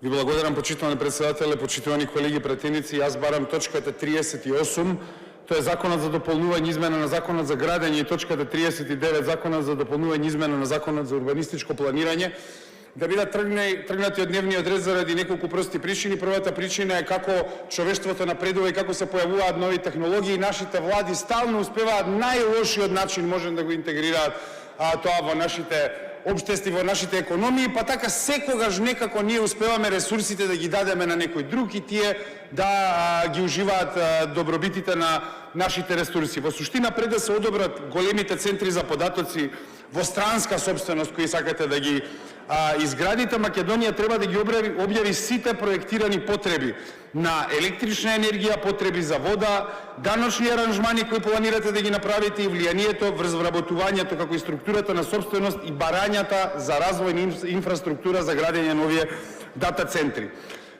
Ви благодарам, почитувани председателе, почитувани колеги пратеници. Јас барам точката 38, тоа е Законот за дополнување измена на Законот за градење, и точката 39, Законот за дополнување измена на Законот за урбанистичко планирање, да бидат тргнати од дневниот ред заради неколку прости причини. Првата причина е како човештвото напредува и како се појавуваат нови технологии. Нашите влади стално успеваат најлошиот начин можен да го интегрираат тоа во нашите општества, во нашите економии, па така секогаш некако ние успеваме ресурсите да ги дадеме на некој друг и тие да ги уживаат добробитите на нашите ресурси. Во суштина, пред да се одобрат големите центри за податоци во странска собственост кои сакате да ги изградите, Македонија треба да ги објави сите проектирани потреби на електрична енергија, потреби за вода, даночни аранжмани кои планирате да ги направите и влијанието врз вработувањето како и структурата на собственост и барањата за развој инфраструктура за градење на овие дата центри.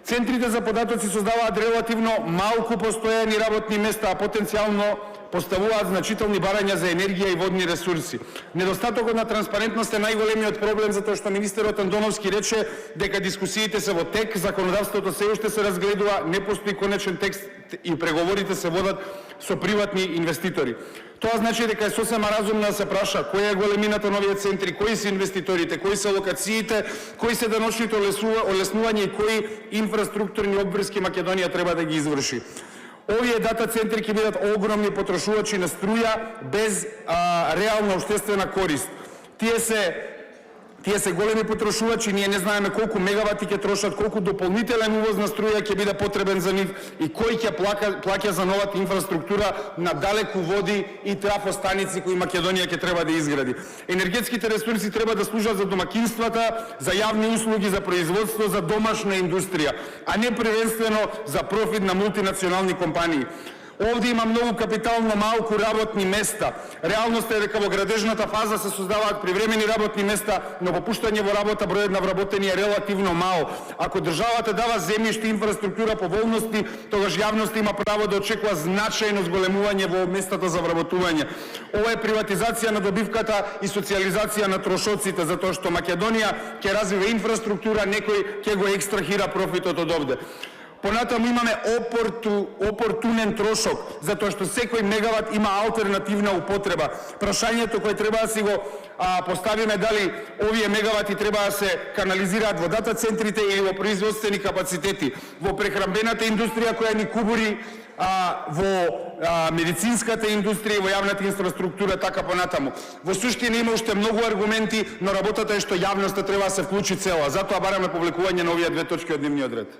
Центрите за податоци создаваат релативно малку постојани работни места, а потенцијално поставуваат значителни барања за енергија и водни ресурси. Недостатокот на транспарентност е најголемиот проблем, затоа што министерот Андоновски рече дека дискусиите се во тек, законодавството се уште се разгледува, не постои конечен текст и преговорите се водат со приватни инвеститори. Тоа значи дека е сосема разумно да се праша која е големината на овие центри, кои се инвеститорите, кои се локациите, кои се деношните олеснувања и кои инфраструктурни обврски Македонија треба да ги изврши. Овие дата центри ќе бидат огромни потрошувачи на струја без реална општествена корист. Тие се големи потрошувачи, ние не знаеме колку мегавати ќе трошат, колку дополнителен увоз на струја ќе биде потребен за нив и кој ќе плаќа за новата инфраструктура на далеку води и трафостаници кои Македонија ќе треба да изгради. Енергетските ресурси треба да служат за домакинствата, за јавни услуги, за производство, за домашна индустрија, а не првенствено за профит на мултинационални компании. Овде има многу капитално малку работни места. Реалноста е дека во градежната фаза се создаваат привремени работни места, но по пуштање во работа бројот на вработени е релативно мал. Ако државата дава земјиште, инфраструктура, поволности, тогаш јавноста има право да очекува значајно зголемување во местата за вработување. Ова е приватизација на добивката и социјализација на трошоците, затоа што Македонија ќе развива инфраструктура, некој ќе го екстрахира профитот од овде. Понатаму имаме опортунен трошок, затоа што секој мегават има алтернативна употреба. Прашањето кое треба да си го поставиме дали овие мегавати треба да се канализираат во дата центрите или во производствени капацитети, во прехранбената индустрија која ни кубури, во медицинската индустрија, во јавната инфраструктура, така понатаму. Во суштина има уште многу аргументи, но работата е што јавноста треба да се вклучи цела. Затоа бараме повлекување на овие две точки од дневниот ред.